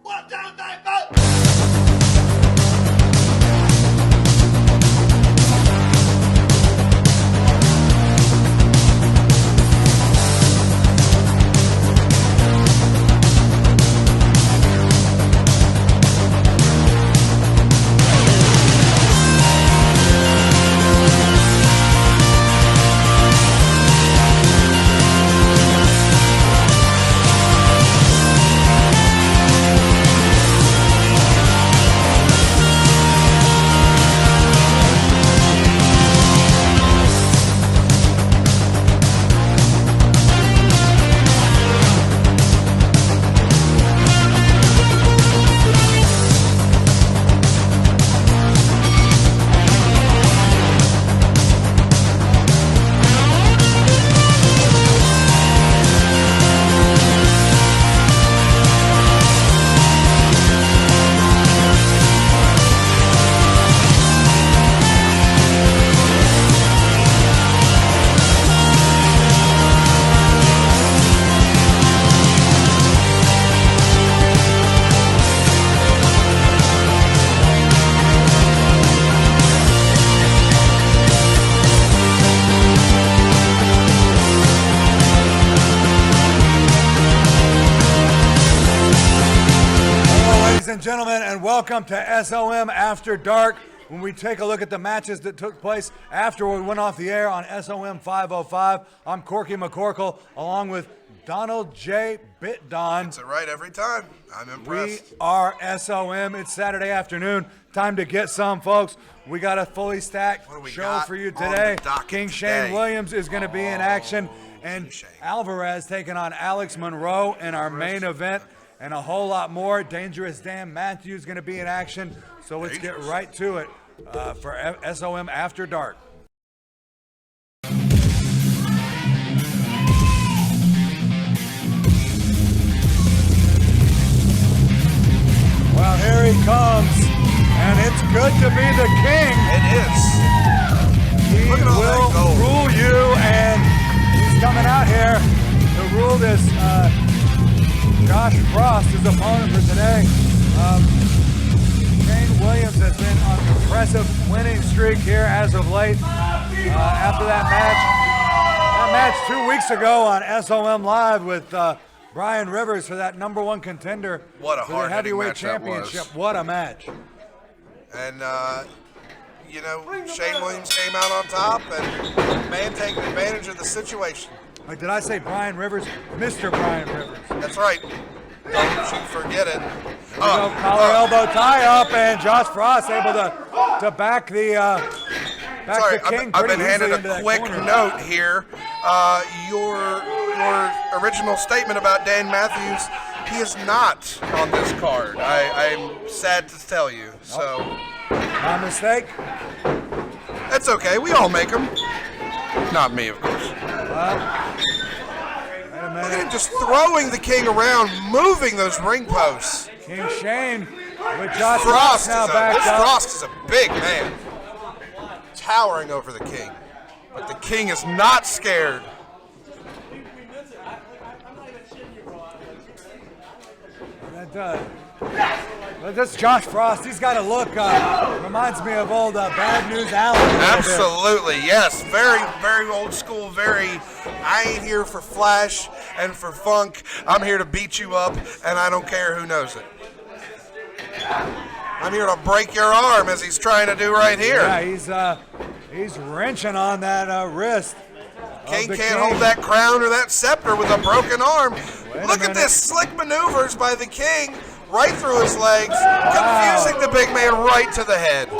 1, 2, 3, 4. Ladies and gentlemen, and welcome to SOM After Dark. When we take a look at the matches that took place after we went off the air on SOM 505, I'm Corky McCorkle, along with Donald J. Bitdon. Gets it right every time. I'm impressed. We are SOM. It's Saturday afternoon. Time to get some, folks. We got a fully stacked show for you today. King Shane Williams is going to be in action, and Alvarez taking on Alex Monroe in our main event, and a whole lot more. Dangerous Dan Matthews going to be in action. So let's get right to it for SOM After Dark. Well, here he comes, and it's good to be the king. It is. He will rule you, and he's coming out here to rule this Josh Frost, his opponent for today. Shane Williams has been on an impressive winning streak here as of late. After that match 2 weeks ago on SOM Live with Brian Rivers for that #1 contender for the heavyweight match championship. What a match. And, Shane Williams came out on top and taking advantage of the situation. Like, did I say Brian Rivers? Mr. Brian Rivers. That's right. Don't you forget it. Collar elbow tie up, and Josh Frost able to back the king. I've been handed into a quick note here. Your original statement about Dan Matthews, he is not on this card. I'm sad to tell you. So, my mistake. That's okay. We all make them. Not me, of course. Look at him just throwing the king around, moving those ring posts. King Shane with Josh Frost now backed up. Frost is a big man, towering over the king. But the king is not scared. This Josh Frost, he's got a look, reminds me of old Bad News Allen. Absolutely, yes. Very, very old school, I ain't here for flash and for funk. I'm here to beat you up, and I don't care who knows it. I'm here to break your arm, as he's trying to do right here. Yeah, he's wrenching on that wrist. King can't hold that crown or that scepter with a broken arm. Look at this slick maneuvers by the king. Right through his legs, confusing the big man right to the head.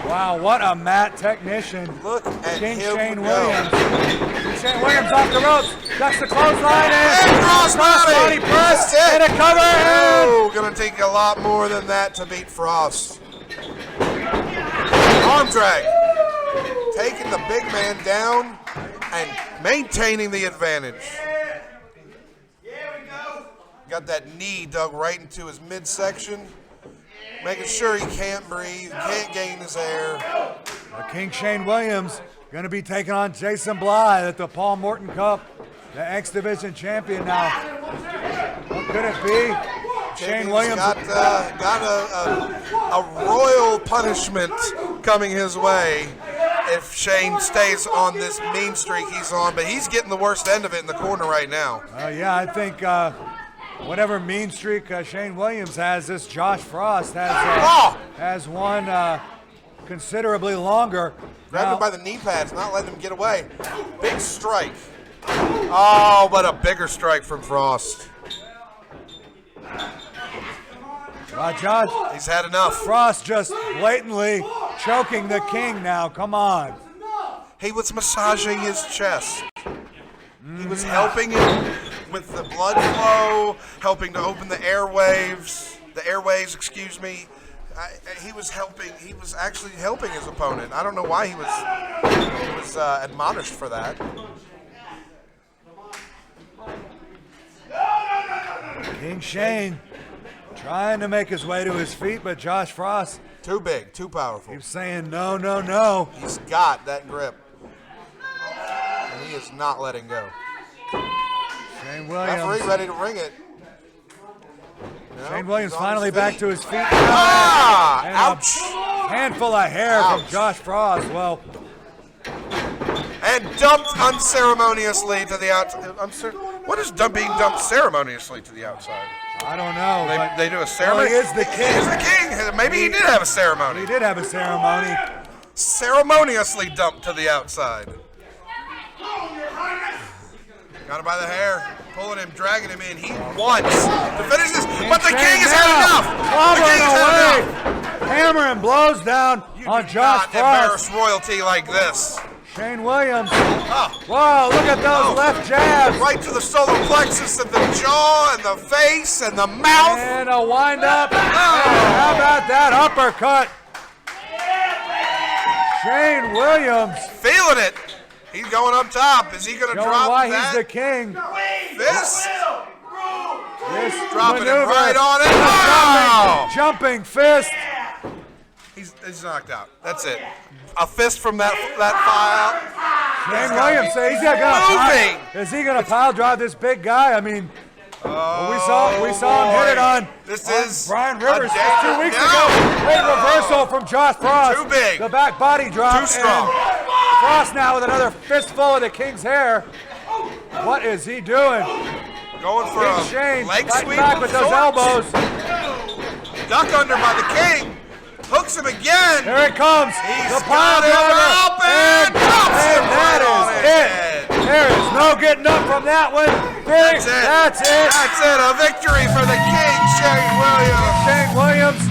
Wow, what a mat technician. Look at King him Shane go. Williams. King Shane Williams off the ropes. That's the clothesline and crossbody press and a cover. Oh, gonna take a lot more than that to beat Frost. Arm drag. Taking the big man down and maintaining the advantage. Got that knee dug right into his midsection, making sure he can't breathe, can't gain his air. King Shane Williams going to be taking on Jason Blythe at the Paul Morton Cup, the X Division champion now. What could it be? Shane Williams got a royal punishment coming his way if Shane stays on this mean streak he's on, but he's getting the worst end of it in the corner right now. Yeah, I think whatever mean streak Shane Williams has, this Josh Frost has one considerably longer. Grabbed him by the knee pads, not letting him get away. Big strike. Oh, but a bigger strike from Frost. Josh, he's had enough. Frost just blatantly choking the king now. Come on. He was massaging his chest. He was helping him with the blood flow, helping to open the airways, excuse me. He was actually helping his opponent. I don't know why he was admonished for that. King Shane trying to make his way to his feet, but Josh Frost, too big, too powerful. He's saying no, no, no. He's got that grip, and he is not letting go. Shane Williams. Referee ready to ring it. Shane Williams finally back to his feet. Ouch! A handful of hair from Josh Frost. Well, and dumped unceremoniously to the outside. What is being dumped ceremoniously to the outside? I don't know. They do a ceremony? Well, he is the king. He is the king. Maybe he did have a ceremony. He did have a ceremony. Ceremoniously dumped to the outside. Got him by the hair, pulling him, dragging him in. He wants to finish this, but the king has had enough. The king has had enough. Hammer and blows down on Josh Frost. You do not embarrass royalty like this. Shane Williams. Wow, look at those left jabs. Right to the solar plexus of the jaw and the face and the mouth. And a wind up. How about that uppercut? Shane Williams. Feeling it. He's going up top. Is he going to drop why that? He's the king. Fist. This dropping him right on it. Jumping fist. He's knocked out. That's it. A fist from that file. Shane Williams says he's moving. Is he gonna pile drive this big guy? I mean, we saw him hit it on. This is Brian Rivers 2 weeks ago. Great reversal from Josh Frost. Too big. The back body drop. Too strong. Frost now with another fistful of the king's hair. What is he doing? Going for a Shane leg sweep back with those elbows. Duck under by the king. Hooks him again. Here it comes. He's the pile driver. Up and drops him that right is it. There is no getting up from that one. That's it. That's it. That's it. A victory for the king, Shane Williams. Shane Williams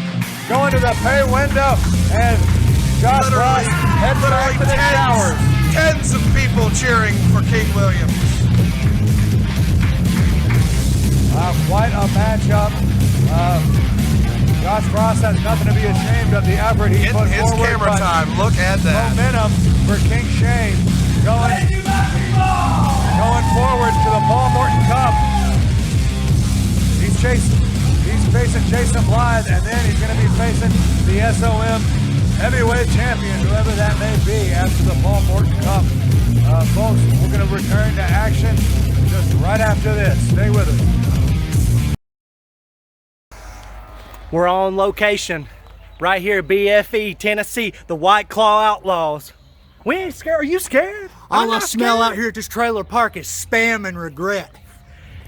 going to the pay window, and Josh Frost heads back to the showers. Tens of people cheering for King Williams. Quite a matchup. Josh Frost has nothing to be ashamed of. The effort he put his forward. Camera time. Look at that. Momentum for King Shane going forward to the Paul Morton Cup. He's facing Jason Blythe, and then he's going to be facing the SOM heavyweight champion, whoever that may be, after the Paul Morton Cup. Folks, we're going to return to action just right after this. Stay with us. We're on location right here, BFE, Tennessee, the White Claw Outlaws. We ain't scared. Are you scared? All I smell out here at this trailer park is spam and regret.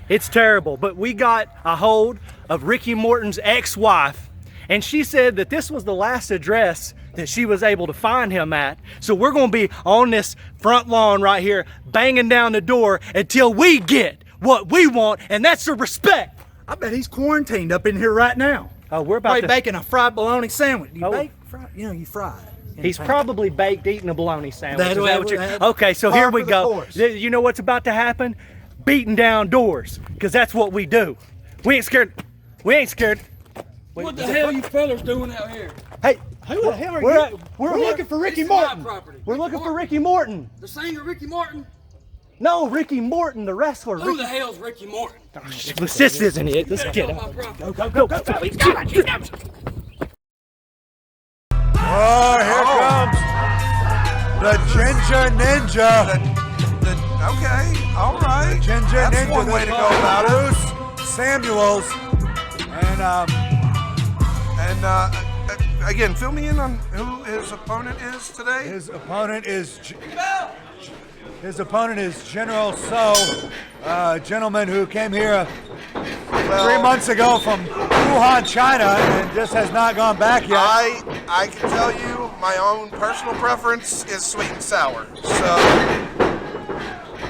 It's terrible, but we got a hold of Rikki Morton's ex-wife, and she said that this was the last address that she was able to find him at. So we're gonna be on this front lawn right here, banging down the door until we get what we want, and that's the respect. I bet he's quarantined up in here right now. Oh, we're about to baking a fried bologna sandwich. You bake? Fry, you fry it. He's probably baked eating a bologna sandwich. That okay, so here we go. You know what's about to happen? Beating down doors, because that's what we do. We ain't scared. We ain't scared. What the hell you fellas doing out here? Hey, who the hell are you? We're looking for Rikki Morton. We're looking for Rikki Morton. The singer Rikki Morton? No, Rikki Morton, the wrestler. Who the hell's Rikki Morton? This isn't it. Let's get out. Go. Oh, here comes the Ginger Ninja. Okay, all right. Ginger That's Ninja. one way to go about it. Bruce Samuels. And Again, fill me in on who his opponent is today. His opponent is General So, a gentleman who came here 3 months ago from Wuhan, China, and just has not gone back yet. I can tell you my own personal preference is sweet and sour. So,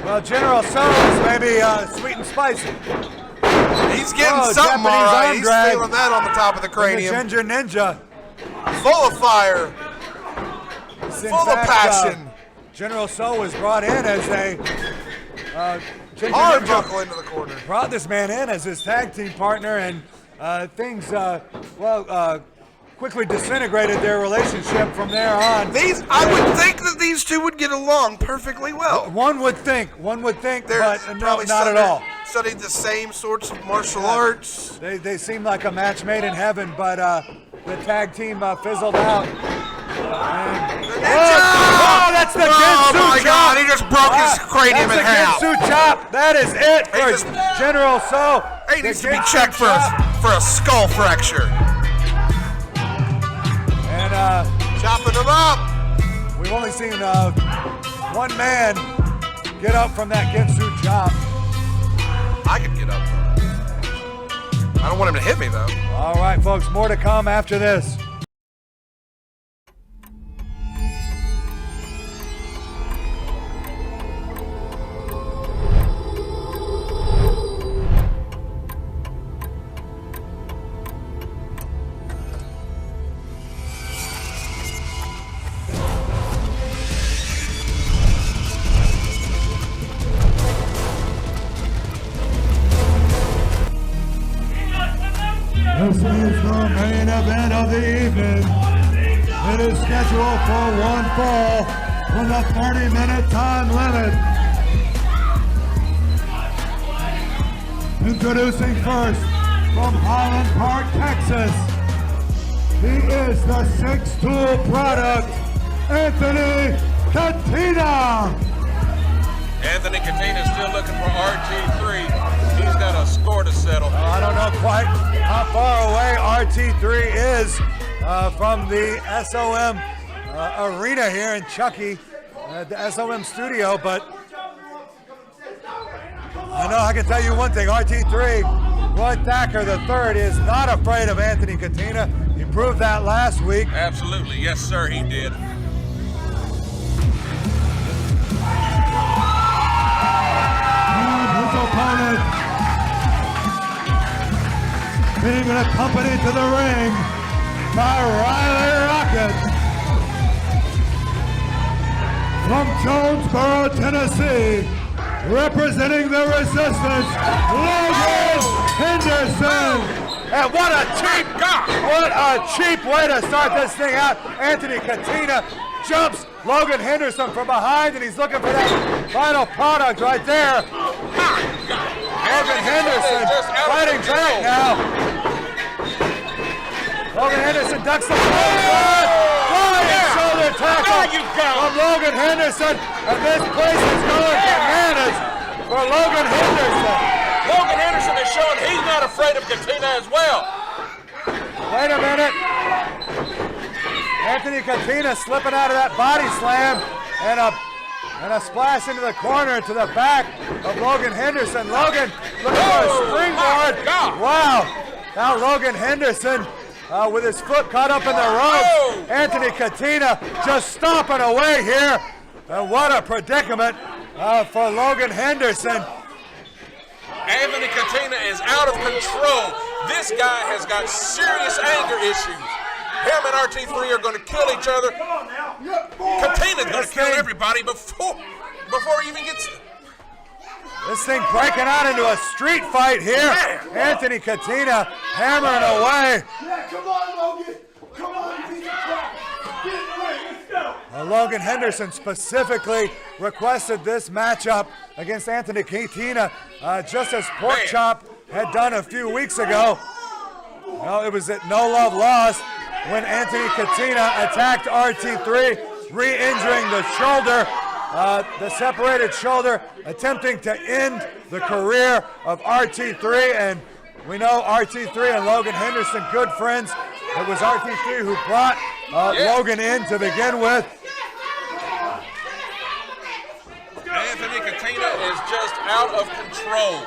well, General So is maybe sweet and spicy. He's getting something all right. He's feeling that on the top of the cranium. The Ginger Ninja. Full of fire. Full of passion. General So was brought in as a Ginger Hard Ninja. buckle into the corner. Brought this man in as his tag team partner, and things, quickly disintegrated their relationship from there on. I would think that these two would get along perfectly well. One would think, They're but no, probably not at all. Studied the same sorts of martial arts. They seem like a match made in heaven, but the tag team fizzled out. Oh, that's the Gensu my chop. God, he just broke his cranium in half. That's the Gensu chop. That is it for General So. He needs to be checked for a skull fracture. And chopping him up. We've only seen one man get up from that Gensu chop. I could get up from it. I don't want him to hit me, though. All right, folks, more to come after this. This is the main event of the evening. It is scheduled for one fall with a 30-minute time limit. Introducing first from Highland Park, Texas. He is the six-tool product, Anthony Catina. Anthony Catina is still looking for RT3. He's got a score to settle. I don't know quite how far away RT3 is from the SOM arena here in Chucky, the SOM studio, but I know I can tell you one thing, RT3, Roy Thacker III is not afraid of Anthony Catina. He proved that last week. Absolutely, yes sir, he did. And his opponent, being accompanied to the ring by Riley Rocket from Jonesboro, Tennessee, representing the Resistance, Logan Henderson. And what a cheap way to start this thing out. Anthony Catina jumps Logan Henderson from behind, and he's looking for that final product right there. Logan Henderson fighting back now. Logan Henderson ducks the flying shoulder tackle from Logan Henderson, and this place is going bananas for Logan Henderson. Logan Henderson is showing he's not afraid of Catina as well. Wait a minute. Anthony Catina slipping out of that body slam, and a splash into the corner to the back of Logan Henderson. Logan looking for a springboard. Wow. Now Logan Henderson with his foot caught up in the ropes. Anthony Catina just stomping away here. And what a predicament for Logan Henderson. Anthony Catina is out of control. This guy has got serious anger issues. Him and RT3 are going to kill each other. Catina's going to kill everybody before he even gets there. This thing breaking out into a street fight here. Anthony Catina hammering away. Yeah, come on, Logan. Come on, you piece of crap. Get in the ring. Let's go. Logan Henderson specifically requested this matchup against Anthony Catina, just as Pork Chop had done a few weeks ago. Well, it was at No Love Lost when Anthony Catina attacked RT3, re-injuring the shoulder, the separated shoulder, attempting to end the career of RT3, and We know RT3 and Logan Henderson, good friends. It was RT3 who brought Logan in to begin with. Anthony Catina is just out of control.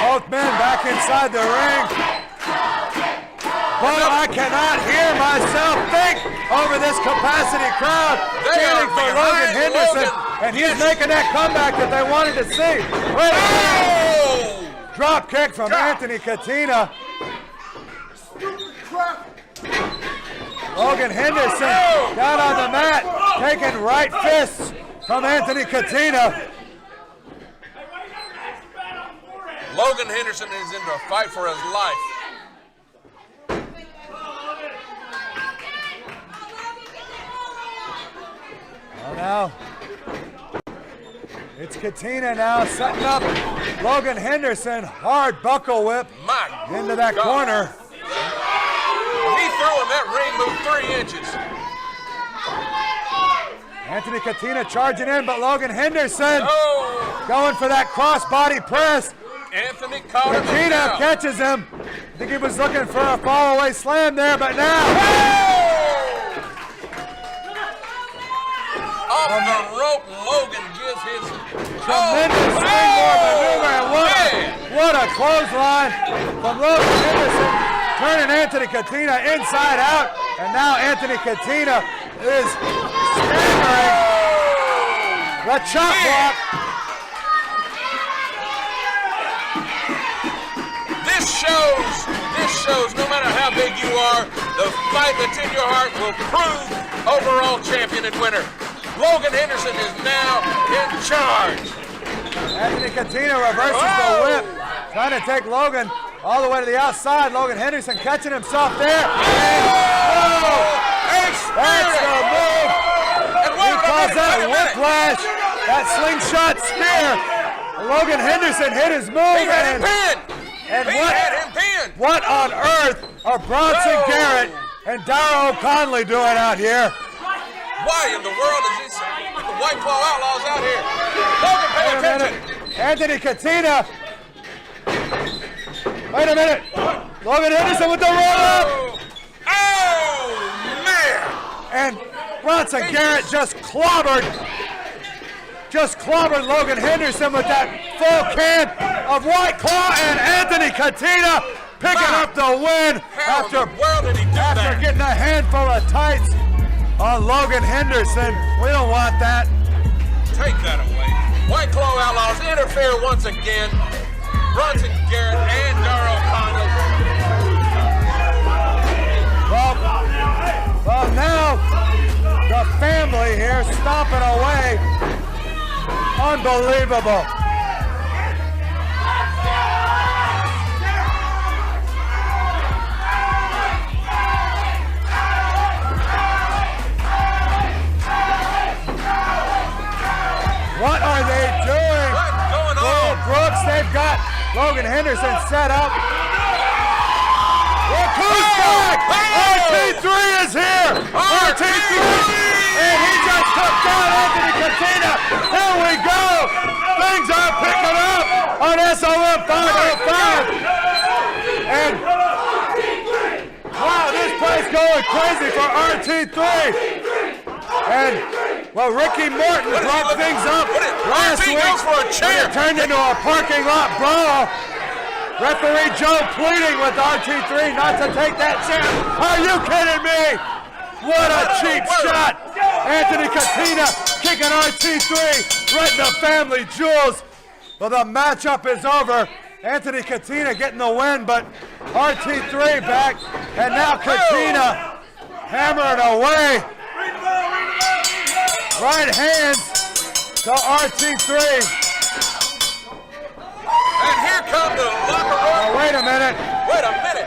Both men back inside the ring. But I cannot hear myself think over this capacity crowd cheering for Logan Henderson. And he's making that comeback that they wanted to see. Wait a minute. Drop kick from Anthony Catina. Logan Henderson down on the mat, taking right fists from Anthony Catina. Logan Henderson is into a fight for his life. Well, now it's Catina now setting up Logan Henderson. Hard buckle whip into that corner. He threw him, that ring moved 3 inches. Anthony Catina charging in, but Logan Henderson going for that crossbody press. Anthony caught him. Catina catches him. I think he was looking for a fall-away slam there, but now. Off the rope, Logan gives his tremendous springboard maneuver, and what a clothesline from Logan Henderson, turning Anthony Catina inside out, and now Anthony Catina is staggering the chop block. This shows no matter how big you are, the fight that's in your heart will prove overall champion and winner. Logan Henderson is now in charge. Anthony Catina reverses the whip, trying to take Logan all the way to the outside. Logan Henderson catching himself there. That's the move. He calls that a whiplash. That slingshot spear. Logan Henderson hit his move. He had him pinned. What on earth are Bronson Garrett and Darrow Conley doing out here? Why in the world is these White Claw Outlaws out here? Logan, pay attention. Anthony Catina. Wait a minute. Logan Henderson with the roll-up. Oh, man. And Bronson Garrett just clobbered Logan Henderson with that full can of White Claw, and Anthony Catina picking up the win after getting a handful of tights on Logan Henderson. We don't want that. Take that away. White Claw Outlaws interfere once again. Bronson Garrett and Darrow Conley. Well, now the family here stomping away. Unbelievable. What are they doing? What's going on? Brooks, they've got Logan Henderson set up. Look who's back! RT3 is here! RT3! And he just took down Anthony Catina. Here we go! Things are picking up on SOM 505. And wow, this place going crazy for RT3. And well, Rikki Morton brought things up last week. It turned into a parking lot brawl. Referee Joe pleading with RT3 not to take that chance. Are you kidding me? What a cheap shot. Anthony Catina kicking RT3 right in the family jewels. Well, the matchup is over. Anthony Catina getting the win, but RT3 back. And now Catina hammering away. Right hands to RT3. And here comes the locker room. Oh, wait a minute.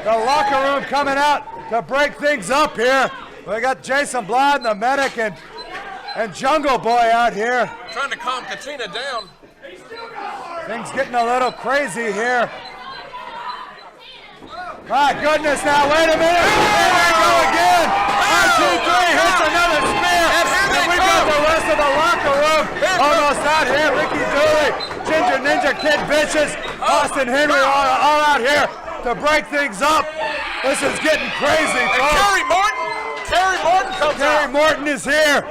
The locker room coming out to break things up here. We got Jason Blood, the medic, and Jungle Boy out here. Trying to calm Catina down. Things getting a little crazy here. My goodness, now wait a minute. Here we go again. RT3 hits another spear. And we got the rest of the locker room almost out here. Rikki Dr. Kid Vicious, Austin Henry all out here to break things up. This is getting crazy, And folks. Kerry Morton comes Kerry out. Morton is here.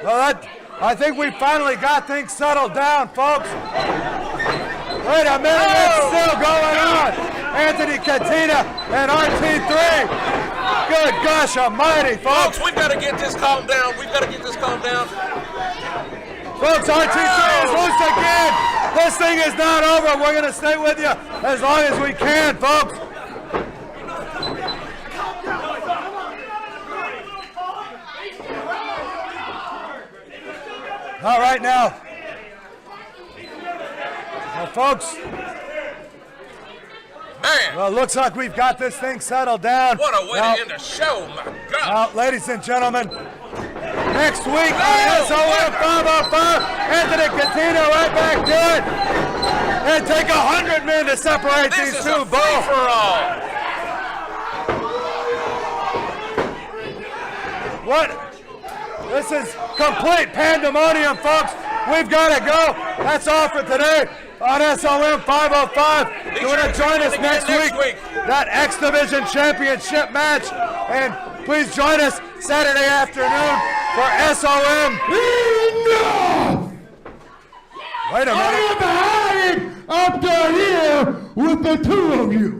Well, I think we finally got things settled down, folks. Wait a minute, it's still going on. Anthony Catina and RT3. Good gosh almighty, folks. Folks, we've got to get this calmed down. Folks, RT3 is loose again. This thing is not over. We're going to stay with you as long as we can, folks. All right, now. Well, folks. Man, Well, it looks like we've got this thing settled down. what a way Now- to end the show, my God. Now, ladies and gentlemen, next week on SOM 505, Anthony Catina right back to it. And take 100 men to separate This these is two a bulls. free-for-all. What? This is complete pandemonium, folks. We've got to go. That's all for today on SOM 505. You want to join us next week? That X Division Championship match. And please join us Saturday afternoon for SOM. Enough! Wait a I minute. am hiding up to here with the two of you.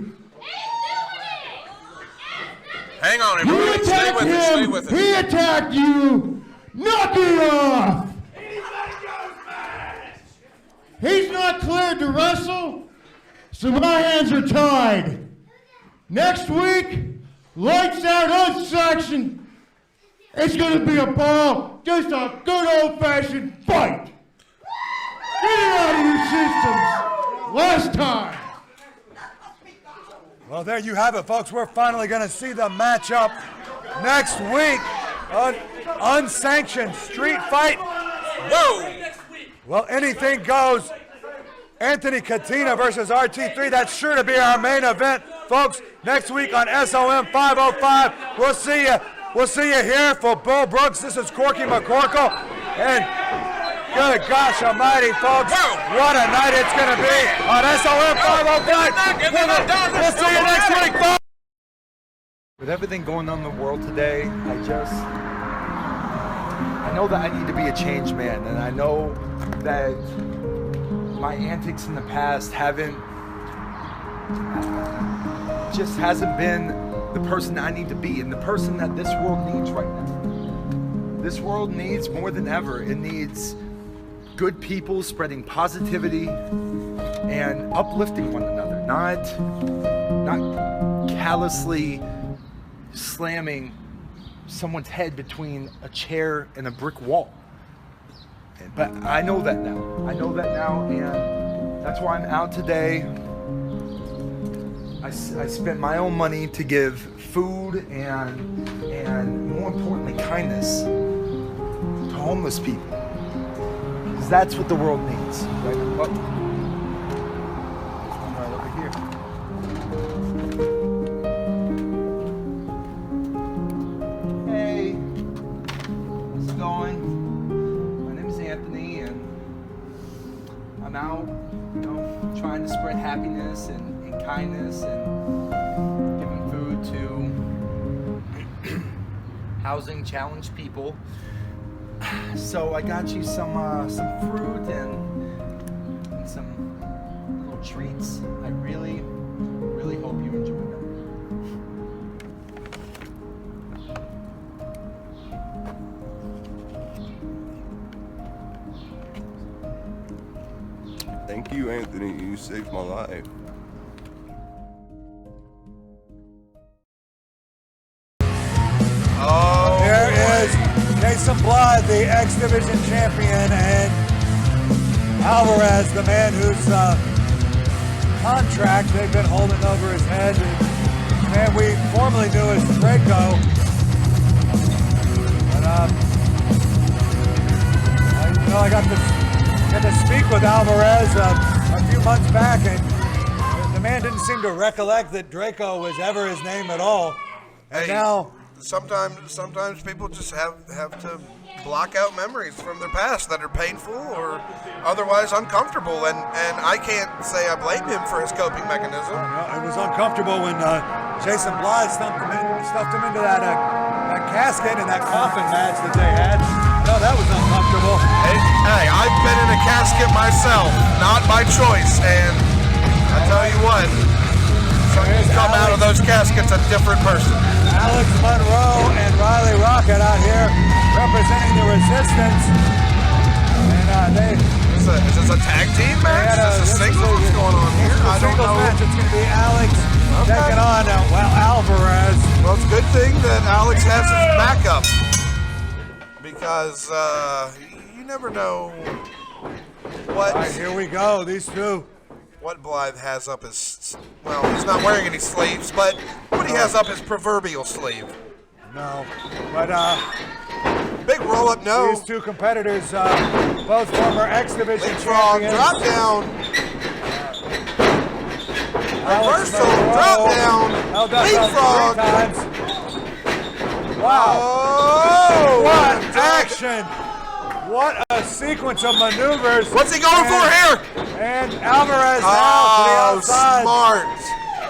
Hang on, You everybody. Stay attacked with us. Stay him. with us. He attacked you. Knock it off. He's not cleared to wrestle, so my hands are tied. Next week, lights out unsanctioned. It's gonna be a ball, just a good old-fashioned fight. Get it out of your systems. Last time. Well, there you have it, folks. We're finally going to see the matchup next week. An unsanctioned street fight. Whoa! Well, anything goes. Anthony Catina versus RT3. That's sure to be our main event, folks. Next week on SOM 505. We'll see you. We'll see you here for Bull Brooks. This is Corky McCorkle. And good gosh almighty, folks. Whoa. What a night it's going to be on SOM 505. We'll see you next week, folks. With everything going on in the world today, I know that I need to be a changed man, and I know that my antics in the past hasn't been the person I need to be, and the person that this world needs right now. This world needs more than ever. It needs good people spreading positivity and uplifting one another, not callously slamming someone's head between a chair and a brick wall. But I know that now. And that's why I'm out today. I spent my own money to give food and more importantly, kindness to homeless people. Because that's what the world needs. Right? Look. There's one right over here. Hey, how's it going? My name is Anthony, and I'm out, trying to spread happiness and kindness and giving food to housing challenged people. So I got you some fruit and some little treats. I really, really hope you enjoy them. Thank you, Anthony. You saved my life. There is Jason Blood, the X Division champion, and Alvarez, the man whose contract they've been holding over his head. The man we formerly knew as Draco. But I got to speak with Alvarez a few months back, and the man didn't seem to recollect that Draco was ever his name at all. And Hey, now. sometimes people just have to block out memories from their past that are painful or otherwise uncomfortable. And I can't say I blame him for his coping mechanism. It was uncomfortable when Jason Blythe stuffed him into that casket in that coffin match that they had. No, that was uncomfortable. Hey, I've been in a casket myself, not by choice, and I tell you what, you come out of those caskets a different person. Alex Monroe and Riley Rocket out here representing the Resistance. And is this a tag team match? Is this a singles? What's going on here? I don't know. Match. It's going to be Alex taking on Alvarez. Well, it's a good thing that Alex has his backup because you never know what. All right, here we go. These two. What Blythe has up his, well, he's not wearing any sleeves, but what he has up his proverbial sleeve. No, but big roll up, no. These two competitors, both former X Division champions. Drop down. Reversal, drop down. Leapfrog. Wow. Oh, what action. What a sequence of maneuvers. What's he going for here? And Alvarez now to the outside.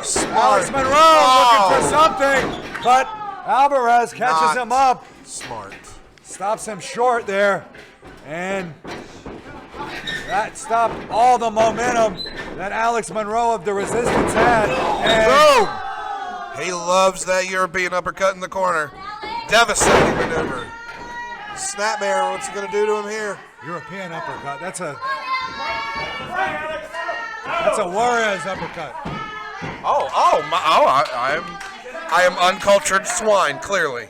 Smart. Alex Monroe looking for something, but Alvarez catches him up. Smart. Stops him short there. And that stopped all the momentum that Alex Monroe of the Resistance had. And he loves that European uppercut in the corner. Devastating maneuver. Snapmare, what's he going to do to him here? European uppercut. That's a Juarez uppercut. I am uncultured swine, clearly.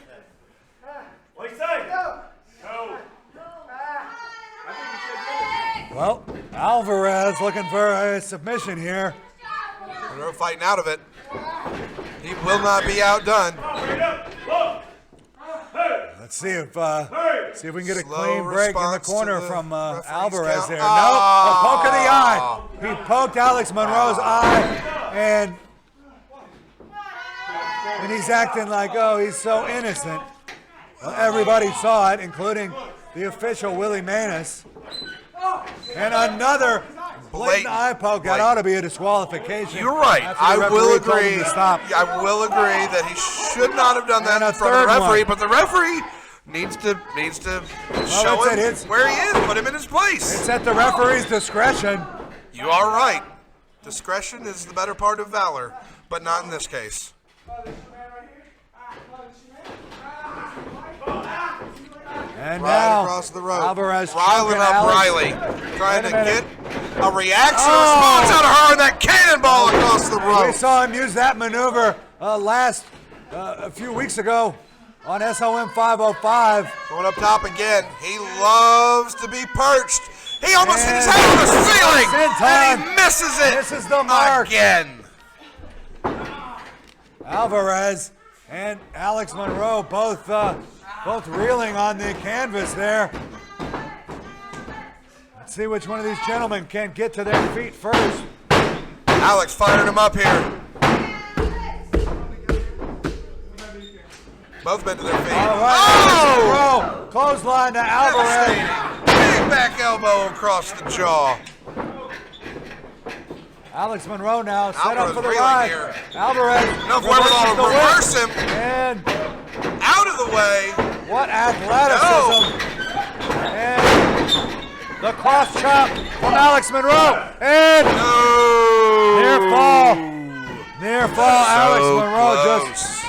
Well, Alvarez looking for a submission here. Monroe fighting out of it. He will not be outdone. Let's see if we can get a clean break in the corner from Alvarez count. there. No, a poke of the eye. He poked Alex Monroe's eye, and he's acting like, oh, he's so innocent. Well, everybody saw it, including the official Willie Manis. And another blatant eye poke. That ought to be a disqualification. You're right. I will agree. I will agree that he should not have done that in front of the referee, but the referee needs to show him where he is, put him in his place. It's at the referee's discretion. You are right. Discretion is the better part of valor, but not in this case. And right now, across the road. Alvarez riling up Alex. Riley, trying to get a reaction response out of her and that cannonball across the road. We saw him use that maneuver a few weeks ago on SOM 505. Going up top again. He loves to be perched. He almost hit his head on the ceiling, and he misses it. Misses the mark again. Alvarez and Alex Monroe both reeling on the canvas there. Let's see which one of these gentlemen can get to their feet first. Alex firing him up here. Both been to their feet. All right, Monroe, clothesline to Alvarez. Big back elbow across the jaw. Alex Monroe now set Alvarez up for the reeling ride. here. Alvarez. Enough wherewithal to reverse him. And out of the way. What athleticism. And the cross chop from Alex Monroe. And near fall. Alex Monroe just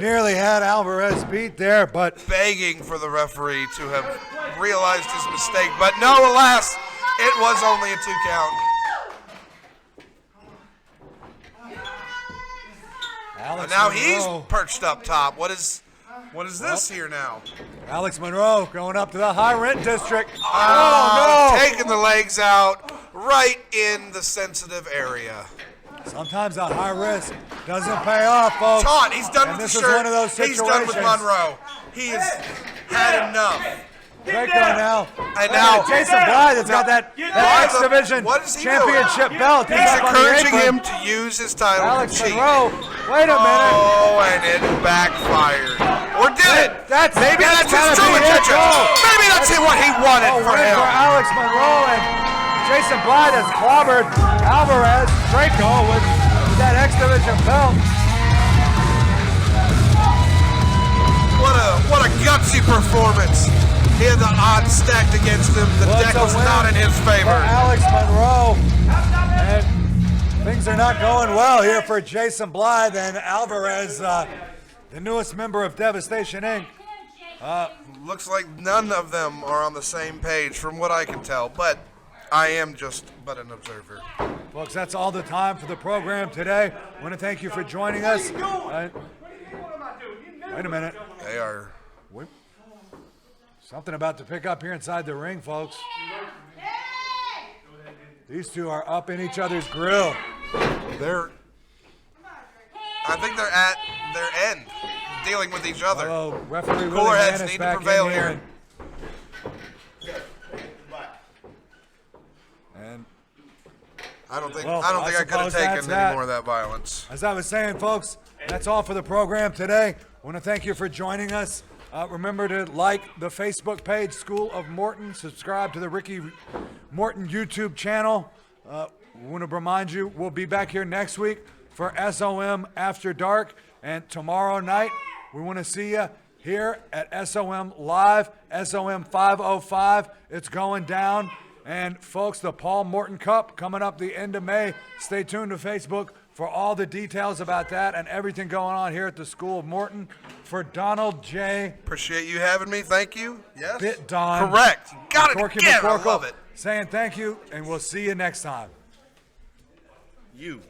nearly had Alvarez beat there, but begging for the referee to have realized his mistake. But no, alas, it was only a 2 count. And now he's perched up top. What is this here now? Alex Monroe going up to the high rent district. Oh no! Taking the legs out right in the sensitive area. Sometimes a high risk doesn't pay off, folks. Taunt. He's done and with this the is shirt. One of those situations. He's done with Monroe. He has had enough. Draco now. And now Jason Blythe has got that X Division what is he championship doing? belt. He's up on the encouraging apron. him to use his title Alex to cheat. Monroe. Wait a minute. Oh, and it backfired. Or did it? Maybe that's his gotta true be it. intention. Oh. Maybe that's what he wanted for Win him. for Alex Monroe, and Jason Blythe has clobbered Alvarez. Draco with that X Division belt. What a gutsy performance. He had the odds stacked against him. The deck was not in his favor. For Alex Monroe. And things are not going well here for Jason Blythe and Alvarez, the newest member of Devastation Inc. Looks like none of them are on the same page from what I can tell, but I am just but an observer. Folks, that's all the time for the program today. I want to thank you for joining us. Wait a minute. They are. Something about to pick up here inside the ring, folks. These two are up in each other's grill. I think they're at their end, dealing with each other. Oh, referee Cooler heads Manis need to back prevail in here. And I don't think Well, I could have suppose that's taken that. any more of that violence. as I was saying, folks, that's all for the program today. I want to thank you for joining us. Remember to like the Facebook page, School of Morton. Subscribe to the Rikki Morton YouTube channel. We want to remind you, we'll be back here next week for SOM After Dark. And tomorrow night, we want to see you here at SOM Live, SOM 505. It's going down. And folks, the Paul Morton Cup coming up the end of May. Stay tuned to Facebook for all the details about that and everything going on here at the School of Morton. For Donald J. Appreciate you having me. Thank you. Yes. Bit Don. Correct. Got it Corky again. I McCorkle love it. saying thank you, and we'll see you next time. You